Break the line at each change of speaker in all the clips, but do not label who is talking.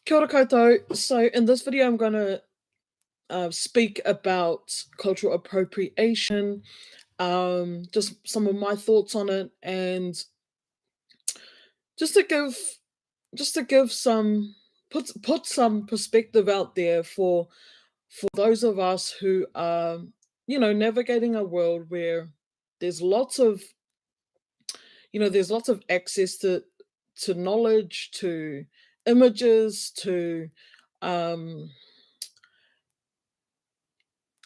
Kia ora koutou. So in this video, I'm going to speak about cultural appropriation, just some of my thoughts on it, and just to give some put some perspective out there for those of us who are navigating a world where there's lots of there's lots of access to knowledge, to images, um,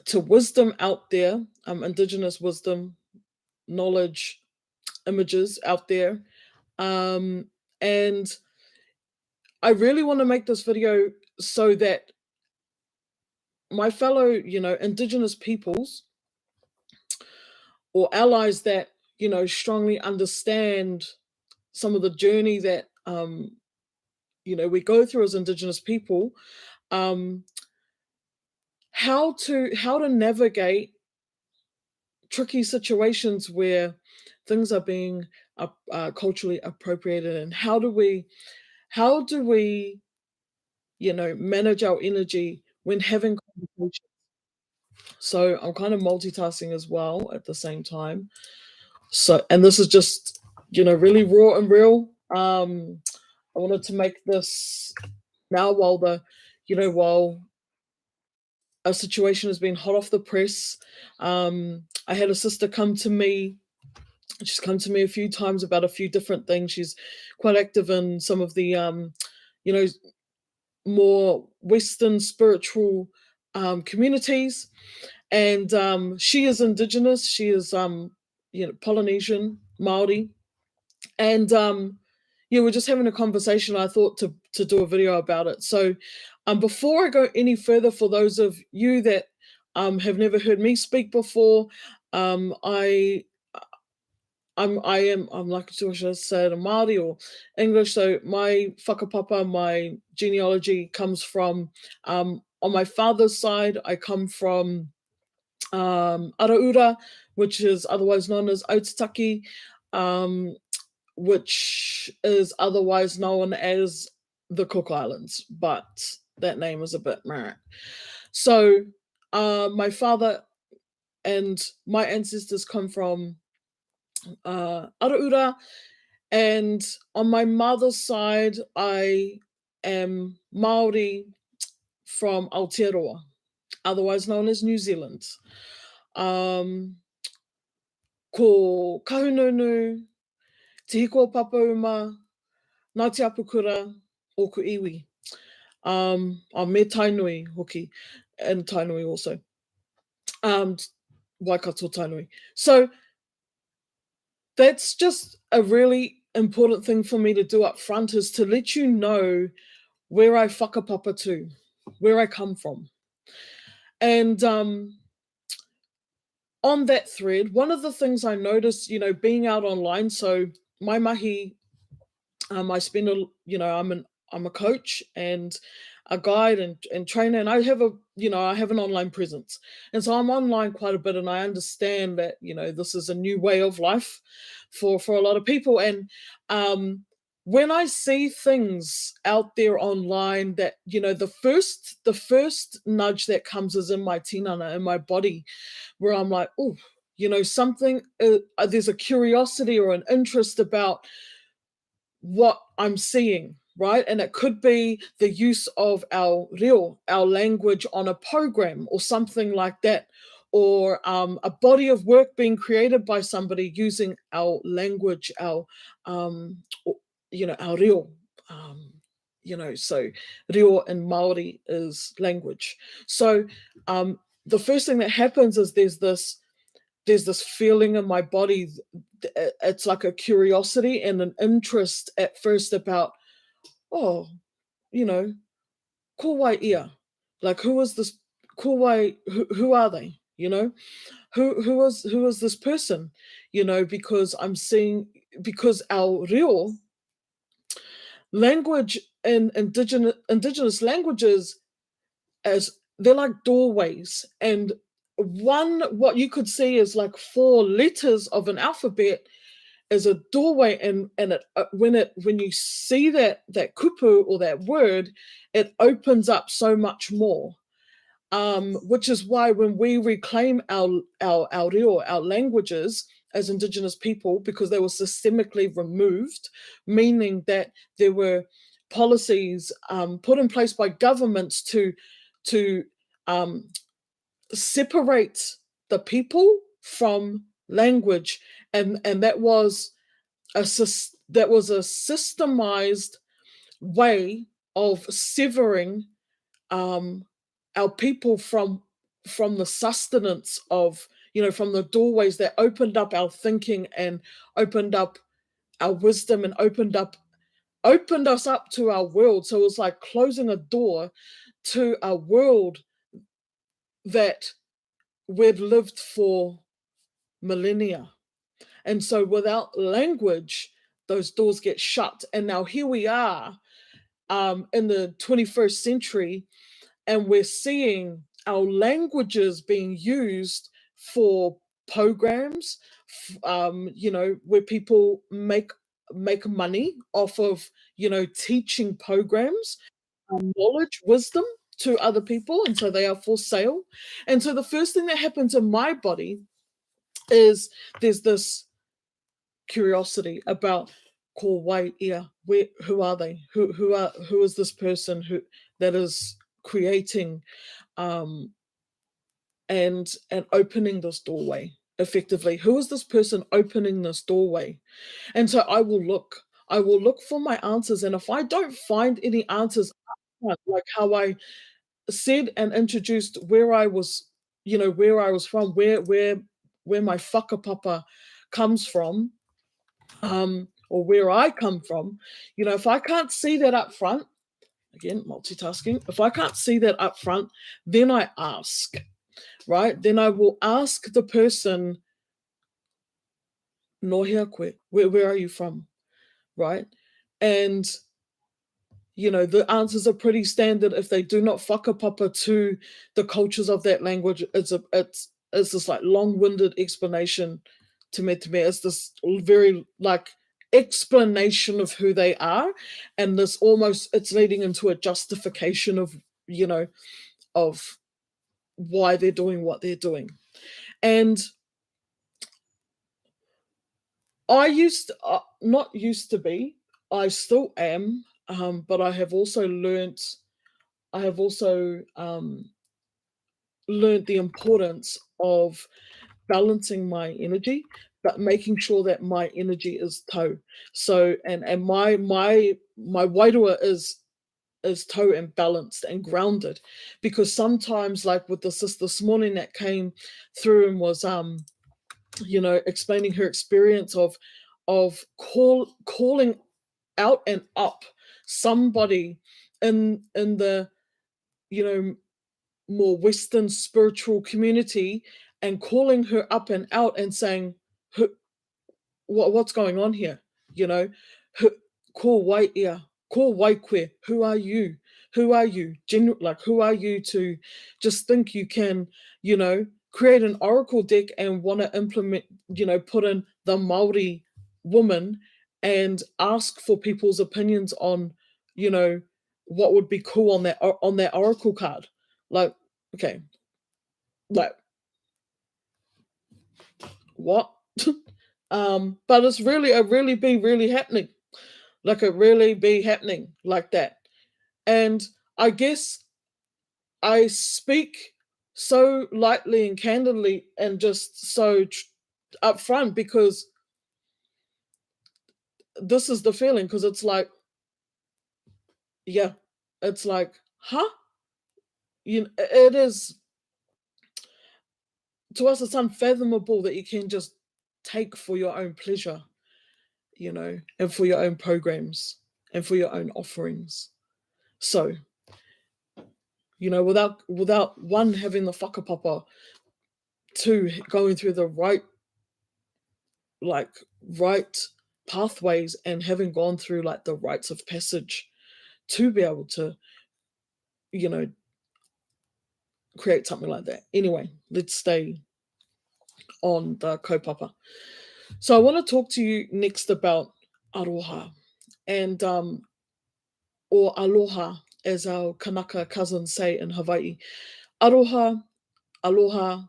to wisdom out there, indigenous wisdom, knowledge, images out there. Um, and I really want to make this video so that my fellow, indigenous peoples or allies that, strongly understand some of the journey that, we go through as indigenous people, um, how to navigate tricky situations where things are being culturally appropriated, and how do we manage our energy when having conversations. So I'm kind of multitasking as well at the same time. So, and this is just really raw and real. I wanted to make this now while a situation has been hot off the press. I had a sister come to me. She's come to me a few times about a few different things. She's quite active in some of the, you know, more Western spiritual communities, and she is Indigenous. She is, Polynesian Maori, and yeah, we're just having a conversation. I thought to do a video about it. So, before I go any further, for those of you that have never heard me speak before, um, I I'm like, should I say it in Māori or English? So my whakapapa, my genealogy comes from, on my father's side, I come from Araura, which is otherwise known as Otataki, um, which is otherwise known as the Cook Islands, but that name is a bit meh. So my father and my ancestors come from Araura, and on my mother's side, I am Maori from Aotearoa, otherwise known as New Zealand. Um, ko Kahununu, Te Hiko Papauma, Ngāti Apukura, o ku iwi. Me Tainui hoki, and Tainui also. Waikato Tainui. So that's just a really important thing for me to do up front, is to let you know where I whakapapa to, where I come from. And on that thread, one of the things I noticed, being out online, so my mahi, I spend I'm a coach and a guide and trainer, and I have an online presence. And so I'm online quite a bit, and I understand that, this is a new way of life for a lot of people. And when I see things out there online that, the first nudge that comes is in my tinana, in my body, where I'm like, oh, something, there's a curiosity or an interest about what I'm seeing, right? And it could be the use of our reo, our language on a program or something like that, or a body of work being created by somebody using our language, our our reo. So reo in Maori is language. So the first thing that happens is there's this feeling in my body. It's like a curiosity and an interest at first about, oh, kowai ia, like, who is this kowai? Who are they? Who is this person? Because I'm seeing, because our real language in indigenous languages, as they're like doorways, and what you could see is like 4 letters of an alphabet, is a doorway, and when you see that kupu or that word, it opens up so much more. Which is why when we reclaim our reo, our languages as Indigenous people, because they were systemically removed, meaning that there were policies put in place by governments to um, separate the people from language, and that was a systemized way of severing um, our people from the sustenance of, from the doorways that opened up our thinking and opened up our wisdom and opened us up to our world. So it was like closing a door to a world that we'd lived for millennia. And so without language, those doors get shut. And now here we are in the 21st century, and we're seeing our languages being used for programs, where people make money off of, teaching programs, knowledge, wisdom to other people, and so they are for sale. And so the first thing that happens in my body is there's this curiosity about ko wai ia, who are they? Who is this person that is creating um and opening this doorway effectively? Who is this person opening this doorway? And so I will look for my answers, and if I don't find any answers, like how I said and introduced where I was, where I was from, where my whakapapa comes from, or where I come from, if I can't see that up front, again, multitasking, if I can't see that up front, then I ask, right? Then I will ask the person, no hea koe, where are you from, right? And, the answers are pretty standard. If they do not whakapapa to the cultures of that language, it's this like long-winded explanation to me. It's this very like explanation of who they are, and this almost, it's leading into a justification of, of why they're doing what they're doing. And I not used to be, I still am, but I have also learned the importance of balancing my energy, but making sure that my energy is tau. So, and my wairua is tau and balanced and grounded, because sometimes, like with the sister this morning that came through and was explaining her experience of calling out and up somebody in the, more Western spiritual community, and calling her up and out and saying, what's going on here? Ko wai ia, ko wai koe, who are you? Who are you? Like, who are you to just think you can, create an oracle deck and want to implement, put in the Maori woman and ask for people's opinions on, what would be cool on that oracle card? Like, okay, like what? But it really be really happening. Like, it really be happening like that. And I guess I speak so lightly and candidly and just so upfront, because this is the feeling. Because it's like, yeah, it's like, huh? It is, to us, it's unfathomable that you can just take for your own pleasure, and for your own programs and for your own offerings. So, without one having the whakapapa, two going through the right pathways and having gone through like the rites of passage to be able to, you know, create something like that. Anyway, let's stay on the kaupapa. So I want to talk to you next about aroha and or aloha, as our Kanaka cousins say in Hawaii. Aroha, aloha,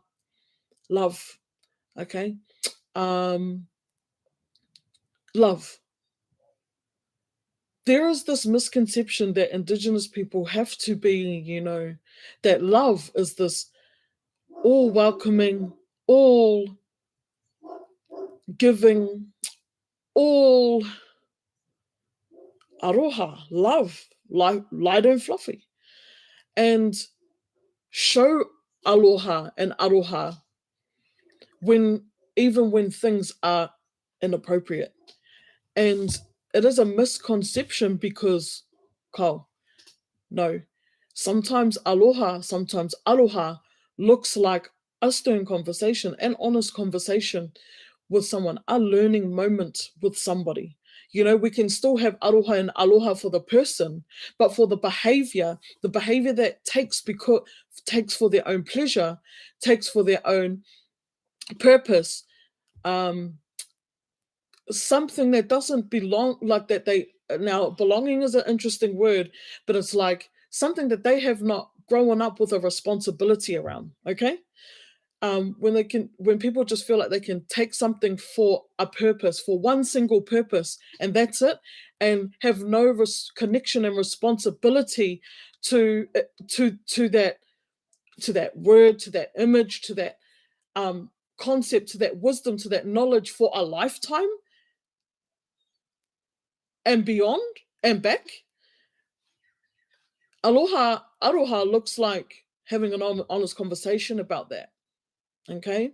love. Okay, um, love. There is this misconception that Indigenous people have to be, that love is this all welcoming, all giving, all aroha, love, light and fluffy. And show aloha and aroha when even when things are inappropriate. And it is a misconception because, Carl, no, sometimes aloha, sometimes aloha looks like a stern conversation, an honest conversation with someone, a learning moment with somebody. We can still have aroha and aloha for the person, but for the behavior that takes for their own pleasure, takes for their own purpose, um, something that doesn't belong, like that they now belonging is an interesting word, but it's like something that they have not grown up with a responsibility around. Okay, when people just feel like they can take something for a purpose, for one single purpose, and that's it, and have no connection and responsibility to to that word, to that image, to that um concept, to that wisdom, to that knowledge for a lifetime and beyond and back. Aloha aroha looks like having an honest conversation about that. Okay,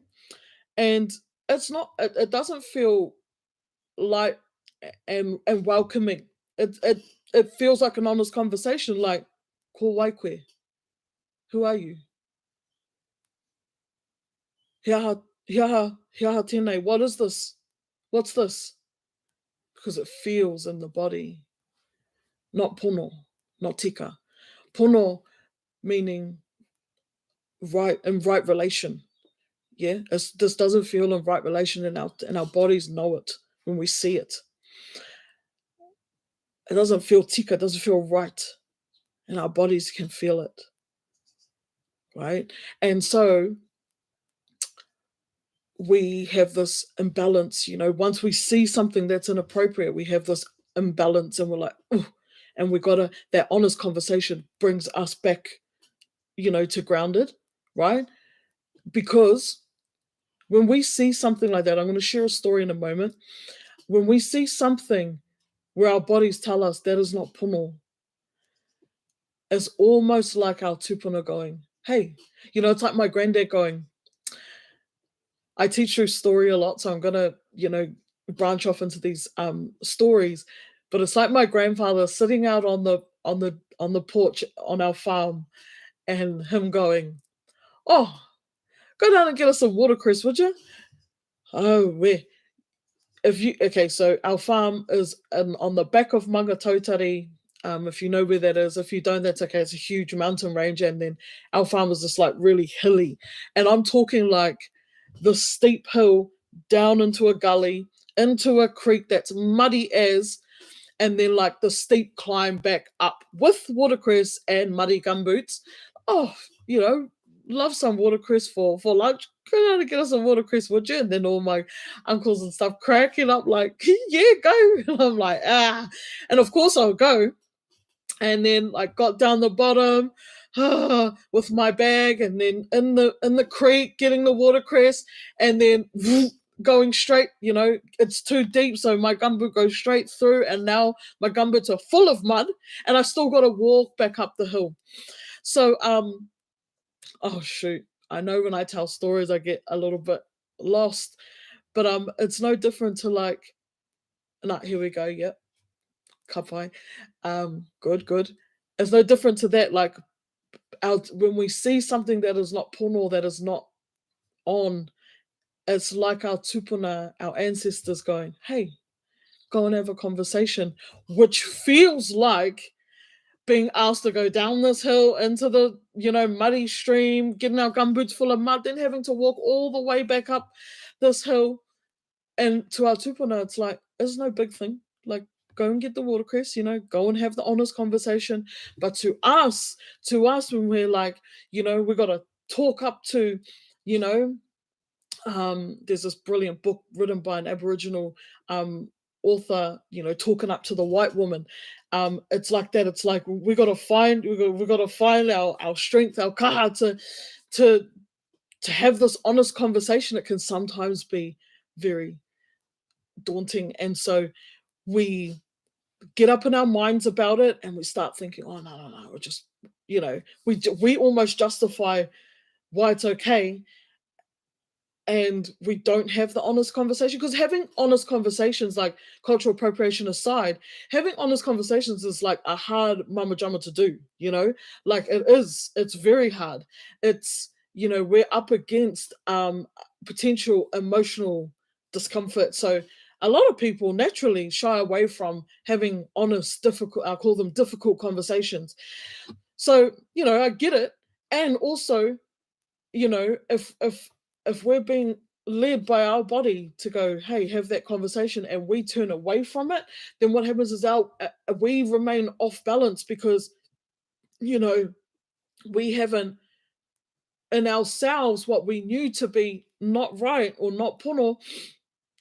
and it doesn't feel light and welcoming. It feels like an honest conversation, like, ko waikwe, who are you? Hiaha, hiaha tēnei, what is this? What's this? Because it feels in the body, not pono, not tika. Pono meaning right relation. Yeah, this doesn't feel in right relation, and our bodies know it when we see it. It doesn't feel tika, it doesn't feel right, and our bodies can feel it, right? And so we have this imbalance. Once we see something that's inappropriate, we have this imbalance, and we're like, oh, and we gotta that honest conversation brings us back, to grounded, right? Because when we see something like that, I'm going to share a story in a moment. When we see something where our bodies tell us that is not puno, it's almost like our tupuna going, hey, it's like my granddad going, I teach through story a lot, so I'm gonna, branch off into these stories. But it's like my grandfather sitting out on the porch on our farm and him going, oh, go down and get us some watercress, would you? Oh, where? So our farm is on the back of Mangatautari. If you know where that is, if you don't, that's okay. It's a huge mountain range, and then our farm is just like really hilly. And I'm talking like the steep hill down into a gully, into a creek that's muddy as, and then like the steep climb back up with watercress and muddy gumboots. Oh, you know, love some watercress for lunch. Go down and get us some watercress, would you? And then all my uncles and stuff cracking up like, yeah, go. And I'm like, ah. And of course I'll go. And then like got down the bottom with my bag, and then in the creek getting the watercress, and then going straight, it's too deep, so my gumboot goes straight through, and now my gumboots are full of mud, and I still got to walk back up the hill. So oh shoot, I know when I tell stories I get a little bit lost, but it's no different to like, nah, here we go, yep, kapai, good. It's no different to that, like when we see something that is not pono, that is not on, it's like our tupuna, our ancestors going, hey, go and have a conversation, which feels like being asked to go down this hill into the, muddy stream, getting our gumboots full of mud, then having to walk all the way back up this hill. And to our tupuna, it's like, it's no big thing. Like, go and get the watercress, go and have the honest conversation. But to us, when we're like, we got to talk up to, you know, there's this brilliant book written by an Aboriginal author, talking up to the white woman. It's like that. It's like we got to find our strength, our kaha to to have this honest conversation. It can sometimes be very daunting, and so we get up in our minds about it, and we start thinking, "Oh no, no, no!" We're just, we almost justify why it's okay, and we don't have the honest conversation, because having honest conversations, like cultural appropriation aside, having honest conversations is like a hard mama jama to do, like it's very hard. It's, we're up against potential emotional discomfort. So a lot of people naturally shy away from having honest, difficult, I call them difficult conversations. So, I get it. And also, if we're being led by our body to go, hey, have that conversation, and we turn away from it, then what happens is we remain off balance, because we haven't, in ourselves, what we knew to be not right or not pono,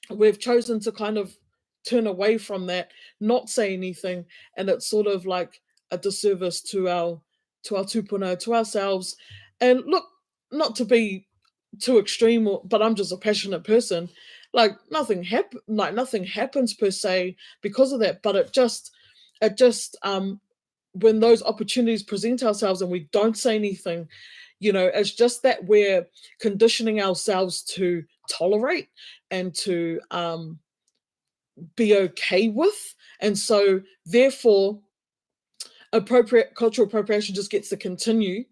we've chosen to kind of turn away from that, not say anything, and it's sort of like a disservice to our tupuna, to ourselves. And look, not to be too extreme, but I'm just a passionate person. Like nothing happens per se because of that, but it just when those opportunities present ourselves and we don't say anything, it's just that we're conditioning ourselves to tolerate and to be okay with. And so therefore appropriate cultural appropriation just gets to continue,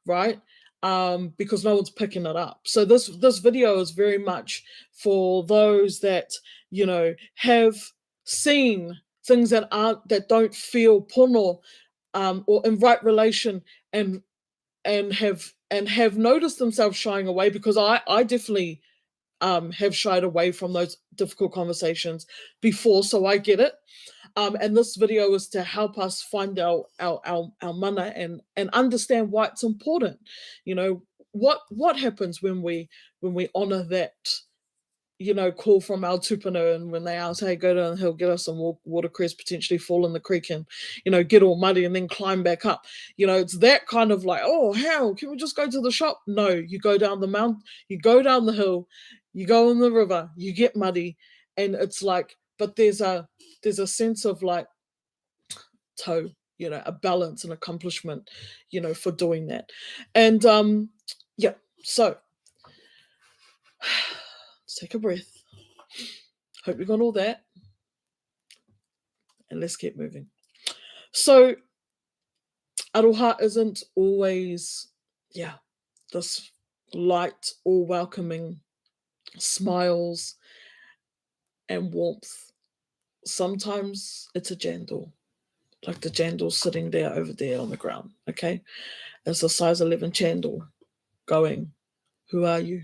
right? Because no one's picking it up. So this video is very much for those that have seen things that don't feel pono, or in right relation, and have noticed themselves shying away, because I definitely have shied away from those difficult conversations before, so I get it. And this video is to help us find our mana, and understand why it's important. What happens when we honor that, call from our tupuna, and when they ask, hey, go down the hill, get us some watercress, potentially fall in the creek, and get all muddy and then climb back up. It's that kind of like, oh, how can we just go to the shop? No, you go down the mountain, you go down the hill, you go in the river, you get muddy, and it's like, but there's a sense of like toe, a balance and accomplishment, for doing that. And yeah, so let's take a breath. Hope you got all that. And let's keep moving. So aroha isn't always, this light or welcoming smiles and warmth. Sometimes it's a jandal, like the jandal sitting there over there on the ground, okay? It's a size 11 jandal going, who are you?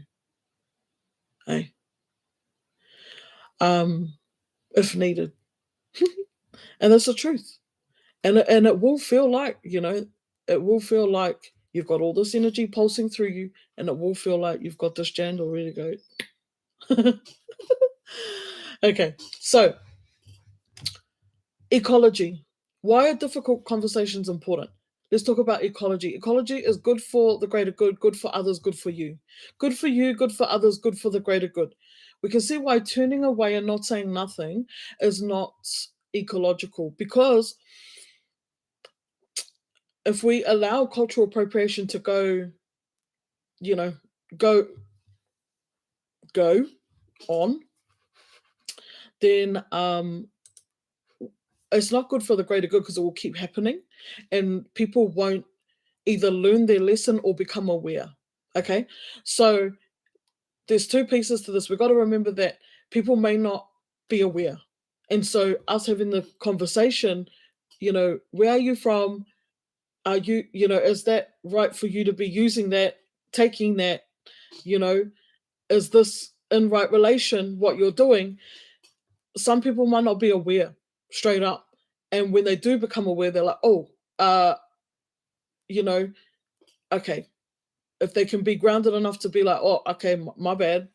Hey? If needed. And that's the truth. And it will feel like, it will feel like you've got all this energy pulsing through you, and it will feel like you've got this jandal ready to go. Okay, so ecology. Why are difficult conversations important? Let's talk about ecology. Ecology is good for the greater good, good for others, good for you. Good for you, good for others, good for the greater good. We can see why turning away and not saying nothing is not ecological, because if we allow cultural appropriation to go, go on, then it's not good for the greater good, because it will keep happening, and people won't either learn their lesson or become aware. Okay, so there's two pieces to this. We've got to remember that people may not be aware, and so us having the conversation, where are you from? Are you, is that right for you to be using that, taking that? Is this in right relation, what you're doing, some people might not be aware straight up. And when they do become aware, they're like, oh, you know, okay. If they can be grounded enough to be like, oh, okay, my bad.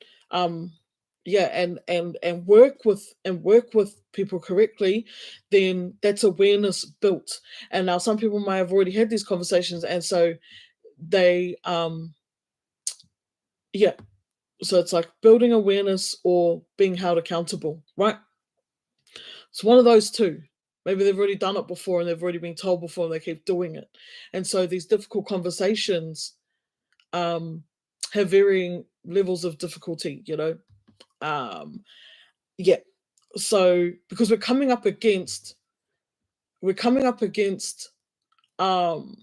Yeah, and work with people correctly, then that's awareness built. And now some people may have already had these conversations, and so they yeah, so it's like building awareness or being held accountable, right? It's one of those two. Maybe they've already done it before and they've already been told before and they keep doing it. And so these difficult conversations um, have varying levels of difficulty, Um, yeah. So because we're coming up against um,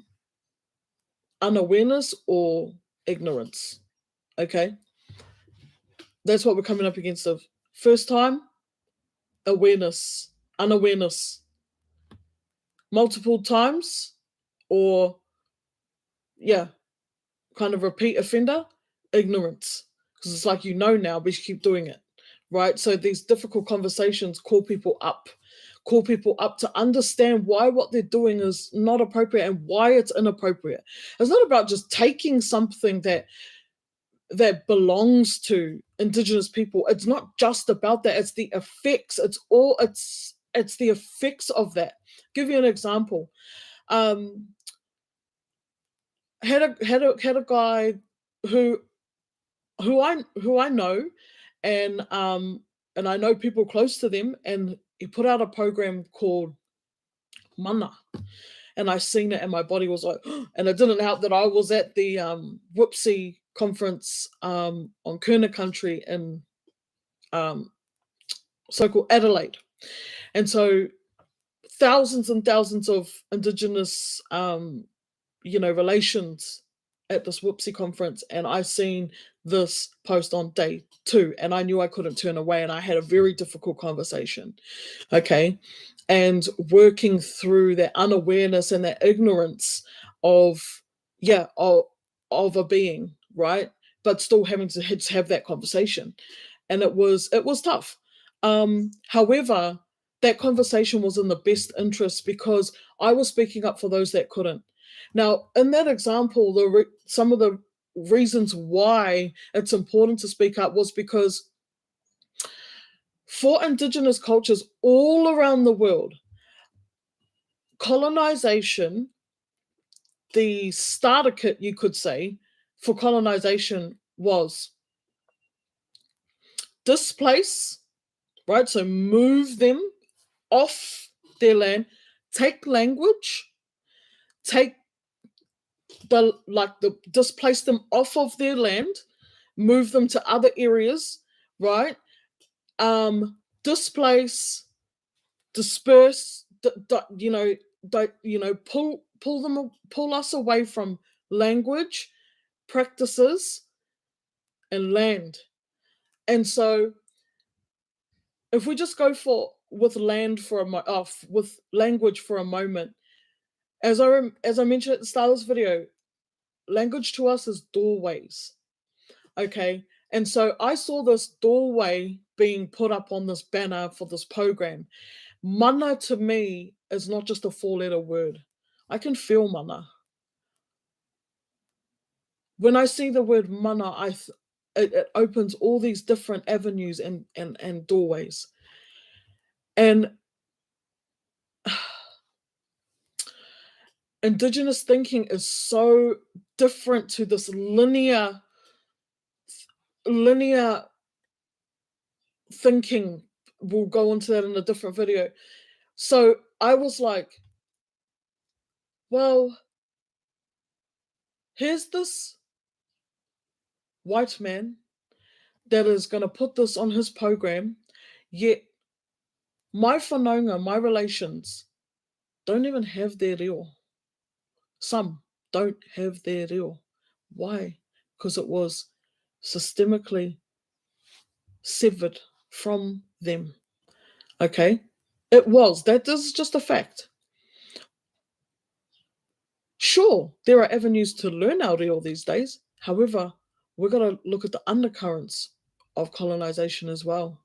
unawareness or ignorance. Okay, that's what we're coming up against. Of first time awareness, unawareness, multiple times, or yeah, kind of repeat offender, ignorance. Because it's like now, but you keep doing it, right? So these difficult conversations call people up to understand why what they're doing is not appropriate and why it's inappropriate. It's not about just taking something that belongs to Indigenous people. It's not just about that. It's the effects. It's the effects of that. Give you an example. Um, had a guy who who I know, and I know people close to them, and he put out a program called Mana, and I seen it, and my body was like, and it didn't help that I was at the Whoopsie conference on Kurna country in um, so-called Adelaide, and so thousands and thousands of Indigenous relations at this Whoopsie conference, and I seen this post on day 2, and I knew I couldn't turn away, and I had a very difficult conversation. Okay, and working through that unawareness and that ignorance of yeah of a being, right, but still having to have that conversation, and it was tough. However, that conversation was in the best interest because I was speaking up for those that couldn't. Now, in that example, some of the reasons why it's important to speak up was because for Indigenous cultures all around the world, colonization, the starter kit, you could say, for colonization was displace, right? So move them off their land, take language, take the displace them off of their land, move them to other areas, right? Displace, disperse, pull us away from language, practices, and land. And so, if we just go for with land for with language for a moment, as I mentioned at the start of this video, language to us is doorways. Okay, and so I saw this doorway being put up on this banner for this program. Mana to me is not just a 4-letter word. I can feel mana. When I see the word mana, it opens all these different avenues and doorways. And Indigenous thinking is so different to this linear thinking. We'll go into that in a different video. So I was like, well, here's this white man that is going to put this on his program, yet my whanaunga, my relations, don't even have their reo. Some don't have their reo. Why? Because it was systemically severed from them. Okay? It was. That is just a fact. Sure, there are avenues to learn our reo these days. However, we're going to look at the undercurrents of colonization as well.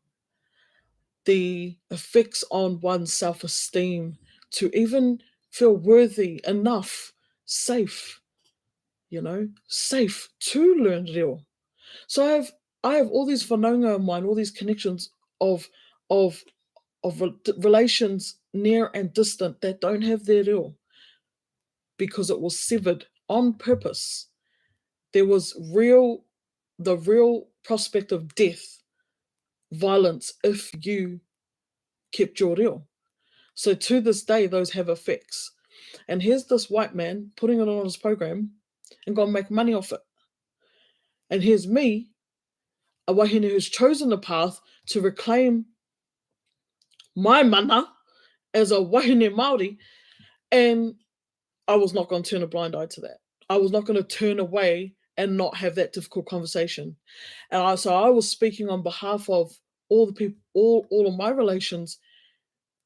The effects on one's self-esteem to even feel worthy enough, safe, safe to learn reo. So I have all these whanaunga in mind, all these connections of of relations near and distant that don't have their reo because it was severed on purpose. There was the real prospect of death, violence if you kept your reo. So to this day, those have effects. And here's this white man putting it on his program and going to make money off it. And here's me, a wahine who's chosen the path to reclaim my mana as a wahine Māori, and I was not going to turn a blind eye to that. I was not going to turn away and not have that difficult conversation. And so I was speaking on behalf of all the people, all of my relations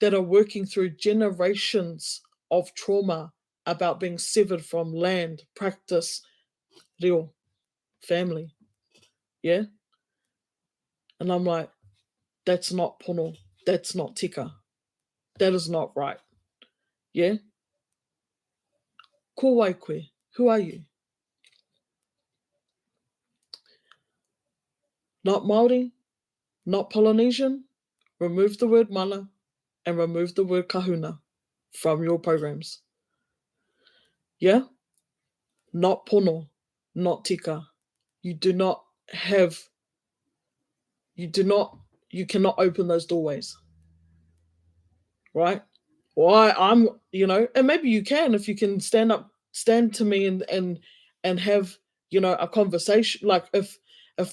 that are working through generations of trauma about being severed from land, practice, reo, family. Yeah? And I'm like, that's not pono. That's not tika. That is not right. Yeah? Ko wai koe. Who are you? Not Māori, not Polynesian. Remove the word mana and remove the word kahuna from your programs. Yeah? Not pono, not tika. You cannot open those doorways. Right? Why I'm, and maybe you can if you can stand to me and have, a conversation. Like if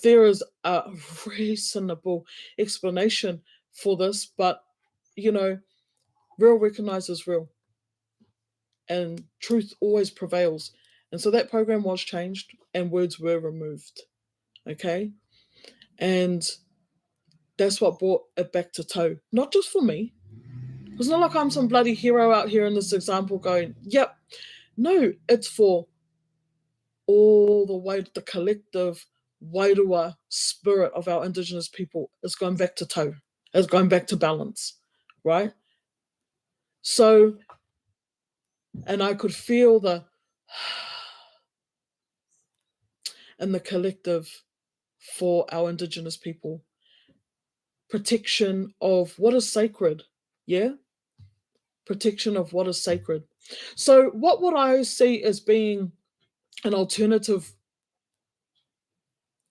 there is a reasonable explanation for this, but real recognizes real, and truth always prevails. And so that program was changed and words were removed. Okay. And that's what brought it back to toe. Not just for me. It's not like I'm some bloody hero out here in this example going, yep. No, it's for all the way the collective wairua spirit of our Indigenous people is going back to toe, is going back to balance, right? So, and I could feel and the collective for our Indigenous people, protection of what is sacred, yeah? Protection of what is sacred. So, what would I see as being an alternative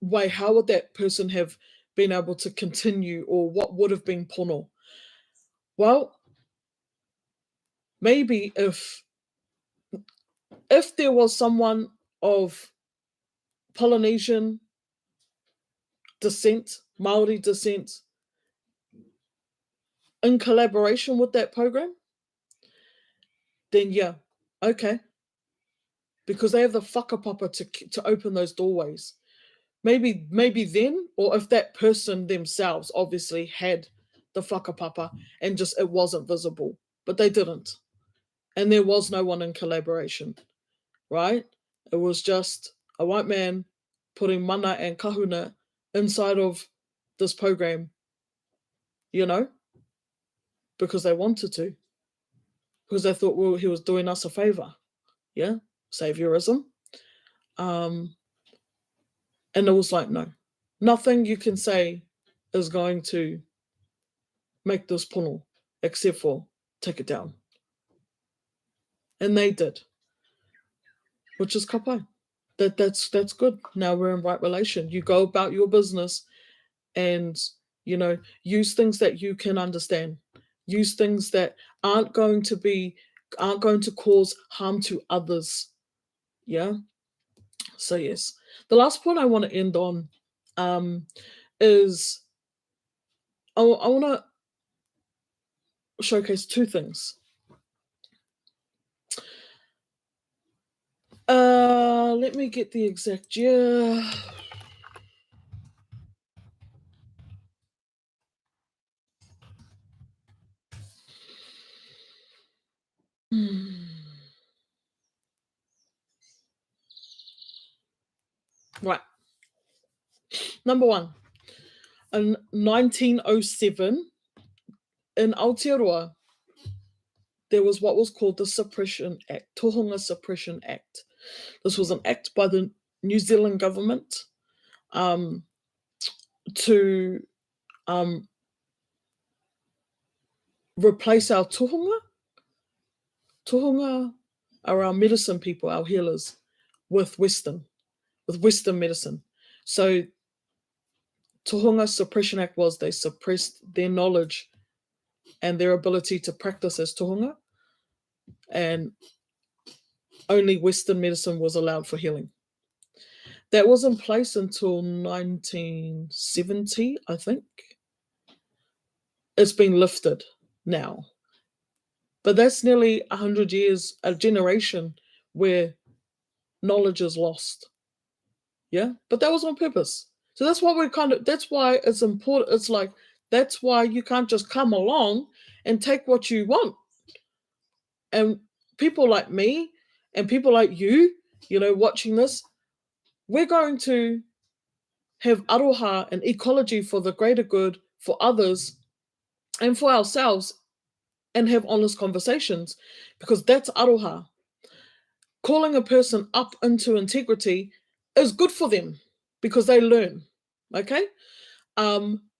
way? How would that person have been able to continue, or what would have been pono? Well, maybe if there was someone of Polynesian descent, Maori descent, in collaboration with that program, then yeah, okay, because they have the whakapapa to open those doorways. Maybe then, or if that person themselves obviously had the whakapapa and just it wasn't visible, but they didn't, and there was no one in collaboration, right? It was just a white man putting mana and kahuna inside of this program, because they wanted to, because they thought, well, he was doing us a favor, yeah, saviorism. And it was like, no, nothing you can say is going to make this pono except for take it down. And they did, which is kapai. That's good. Now we're in right relation. You go about your business and use things that you can understand. Use things that aren't going to cause harm to others. Yeah. So yes. The last point I want to end on is I want to showcase two things. Let me get the exact year. Right. Number one, In 1907, in Aotearoa, there was what was called the Suppression Act, Tohunga Suppression Act. This was an act by the New Zealand government to replace our tohunga. Tohunga are our medicine people, our healers, with Western medicine. So Tohunga Suppression Act was they suppressed their knowledge and their ability to practice as tohunga, and only Western medicine was allowed for healing. That was in place until 1970, I think. It's been lifted now. But that's nearly 100 years, a generation where knowledge is lost. Yeah, but that was on purpose. So that's why that's why it's important. It's like, that's why you can't just come along and take what you want. And people like me and people like you, watching this, we're going to have aroha and ecology for the greater good for others and for ourselves, and have honest conversations, because that's aroha. Calling a person up into integrity is good for them because they learn. Okay?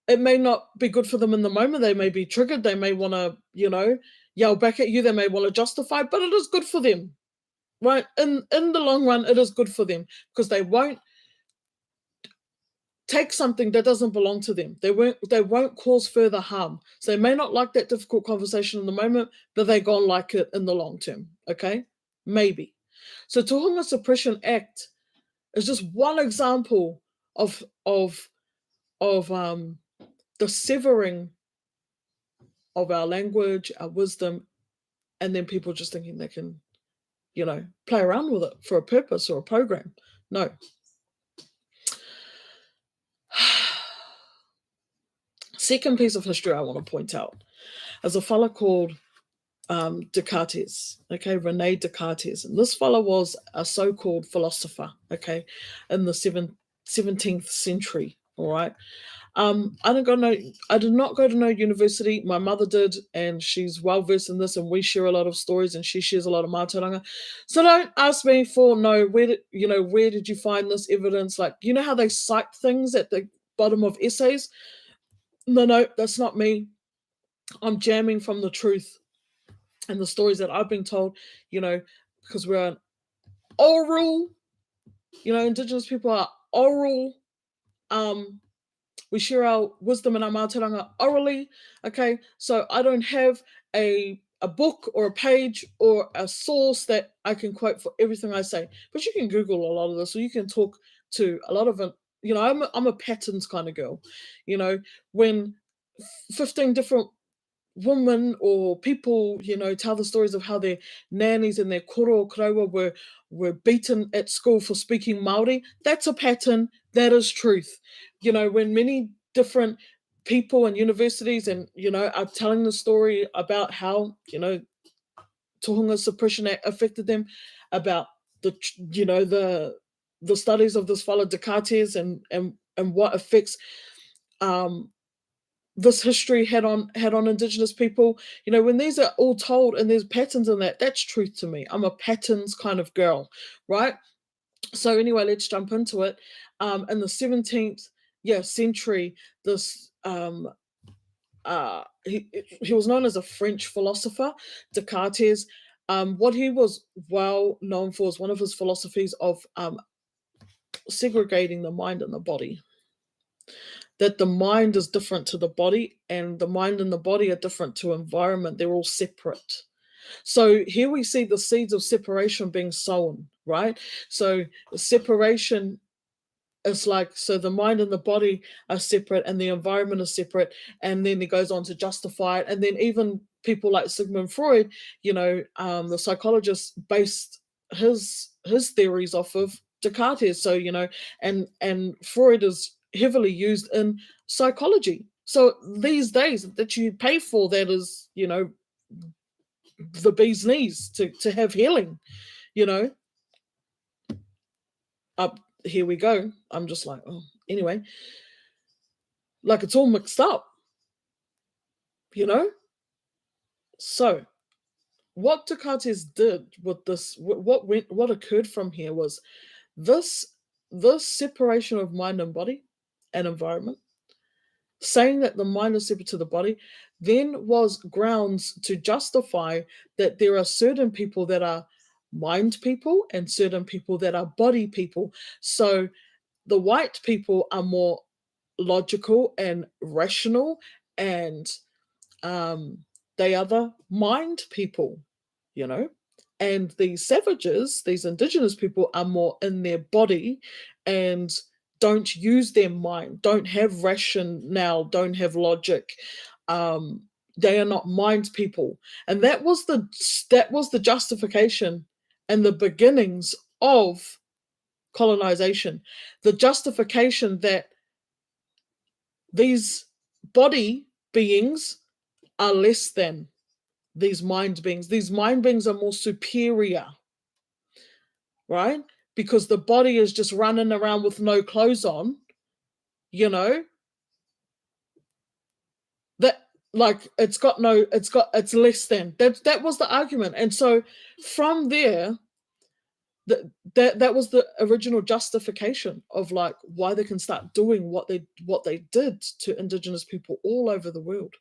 It may not be good for them in the moment. They may be triggered. They may want to, yell back at you. They may want to justify, but it is good for them, right? In the long run, it is good for them because they won't take something that doesn't belong to them. They won't cause further harm. So they may not like that difficult conversation in the moment, but they're gonna like it in the long term. Okay? Maybe. So Tohunga Suppression Act is just one example of the severing of our language, our wisdom, and then people just thinking they can, play around with it for a purpose or a program. No. Second piece of history I want to point out is a fella called Ducartes, okay, Rene Ducartes. And this fella was a so-called philosopher, okay, in the 17th century, all right. I did not go to no university. My mother did, and she's well versed in this, and we share a lot of stories, and she shares a lot of mātauranga. So don't ask me for where did you find this evidence? Like, you know how they cite things at the bottom of essays? No, that's not me. I'm jamming from the truth and the stories that I've been told, because we're an oral, Indigenous people are oral. We share our wisdom and our mātauranga orally, okay? So I don't have a book or a page or a source that I can quote for everything I say. But you can Google a lot of this, or you can talk to a lot of it. I'm a patterns kind of girl. When 15 different women or people, tell the stories of how their nannies and their koro o karaua were beaten at school for speaking Māori, that's a pattern, that is truth. When many different people and universities and, are telling the story about how, Tohunga Suppression Act affected them, about the studies of this fellow Ducartes and what effects this history had on Indigenous people. When these are all told and there's patterns in that's truth to me. I'm a patterns kind of girl, right? So anyway, let's jump into it. In the 17th century, this he was known as a French philosopher, Ducartes. What he was well known for is one of his philosophies of segregating the mind and the body. That the mind is different to the body, and the mind and the body are different to environment. They're all separate. So here we see the seeds of separation being sown, right? So separation is like, so the mind and the body are separate and the environment is separate. And then he goes on to justify it. And then even people like Sigmund Freud, the psychologist based his theories off of Ducartes. So, and Freud is heavily used in psychology. So these days that you pay for, that is, the bee's knees to have healing, up here we go. I'm just like, oh, anyway. Like it's all mixed up, you know? So what Ducartes did with this, what occurred from here was this this separation of mind and body and environment, saying that the mind is separate to the body, then was grounds to justify that there are certain people that are mind people and certain people that are body people. So the white people are more logical and rational, and they are the mind people, you know. And these savages, these indigenous people, are more in their body and don't use their mind, don't have rationale, don't have logic. Um, they are not mind people, and that was the justification and the beginnings of colonization. The justification that these body beings are less than these mind beings. These mind beings are more superior, right? Because the body is just running around with no clothes on, you know, that like it's less than. That was the argument. And so from there, that was the original justification of like why they can start doing what they did to indigenous people all over the world.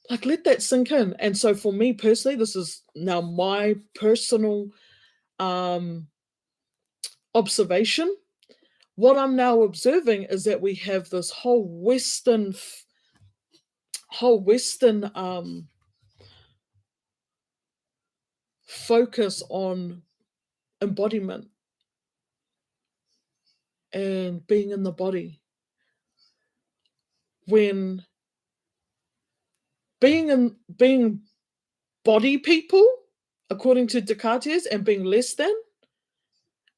Like let that sink in. And so for me personally, this is now my personal um observation. What I'm now observing is that we have this whole western focus on embodiment and being in the body, when being body people, according to Ducartes, and being less than,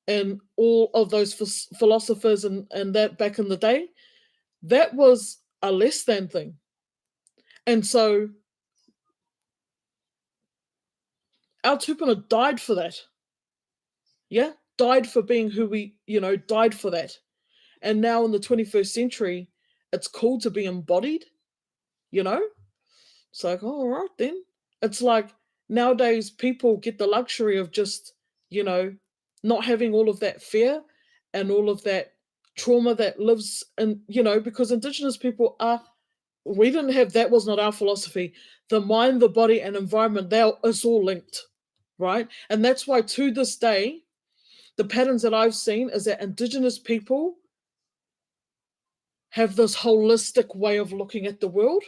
and all of those philosophers and that back in the day, that was a less than thing. And so our tupuna died for that. Yeah, died for being who died for that. And now in the 21st century, it's cool to be embodied, you know? It's like, oh, all right then. It's like nowadays people get the luxury of just, you know, not having all of that fear and all of that trauma that lives in, because Indigenous people we didn't have, that was not our philosophy. The mind, the body, and environment, it's all linked, right? And that's why to this day, the patterns that I've seen is that Indigenous people have this holistic way of looking at the world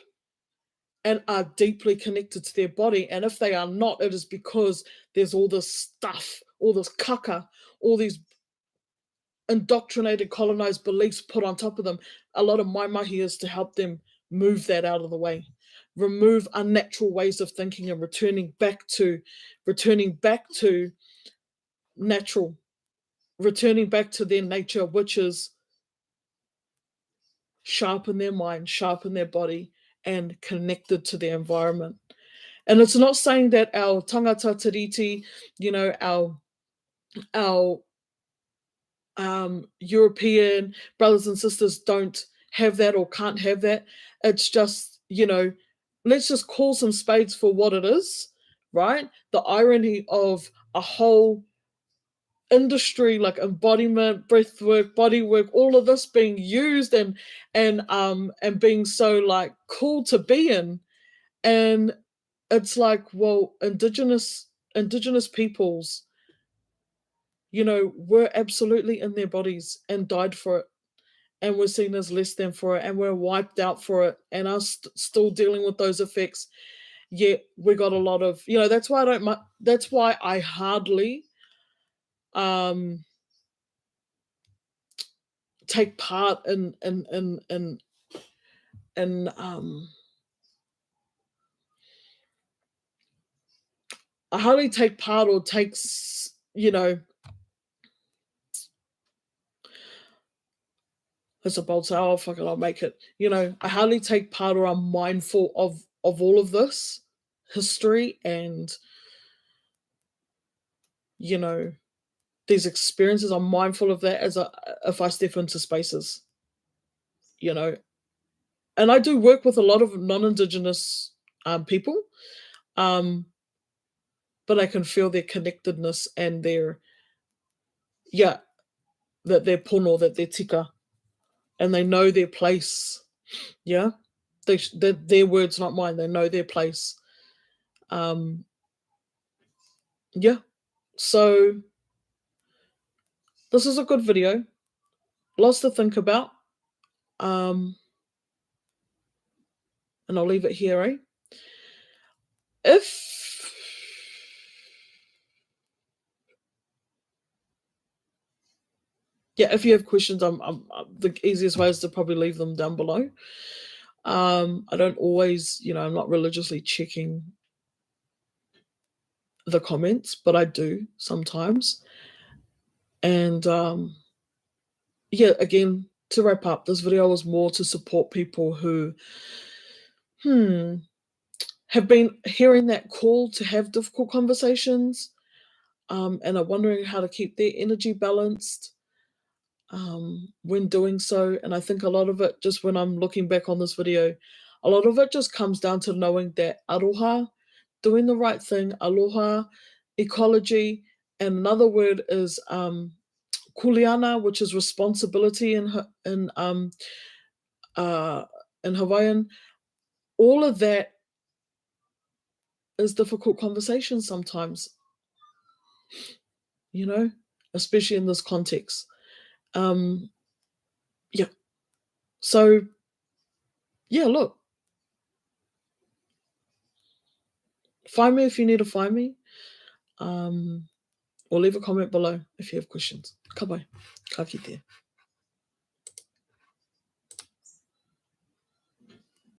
and are deeply connected to their body. And if they are not, it is because there's all this stuff, all this kaka, all these indoctrinated, colonized beliefs put on top of them. A lot of my mahi is to help them move that out of the way, remove unnatural ways of thinking, and returning back to natural, returning back to their nature, which is sharpen their mind, sharpen their body, and connected to their environment. And it's not saying that our tangata tiriti, our European brothers and sisters don't have that or can't have that. It's just, let's just call some spades for what it is, right? The irony of a whole industry like embodiment, breathwork, bodywork, all of this being used and being so like cool to be in. And it's like, well, indigenous peoples, were absolutely in their bodies and died for it, and we're seen as less than for it, and we're wiped out for it, and are still dealing with those effects. Yet we got a lot of, that's why I hardly take part in I hardly take part or takes, as a bold say, oh fuck it, I'll make it. I hardly take part, or I'm mindful of all of this history and these experiences. I'm mindful of that if I step into spaces, and I do work with a lot of non-Indigenous people, um, but I can feel their connectedness and their, yeah, that they're pono, that they're tika, and they know their place. Yeah, they're their words, not mine. They know their place. Um, yeah. So this is a good video. Lots to think about. Um, and I'll leave it here. If if you have questions, the easiest way is to probably leave them down below. I don't always, I'm not religiously checking the comments, but I do sometimes. And again, to wrap up, this video was more to support people who have been hearing that call to have difficult conversations, and are wondering how to keep their energy balanced when doing so. And I think a lot of it, just when I'm looking back on this video, a lot of it just comes down to knowing that aroha, doing the right thing, aloha, ecology, and another word is kuleana, which is responsibility uh, in Hawaiian. All of that is difficult conversation sometimes, you know, especially in this context. Um, yeah. So yeah, look, find me if you need to find me. Or leave a comment below if you have questions. Ka pai. Ka kite.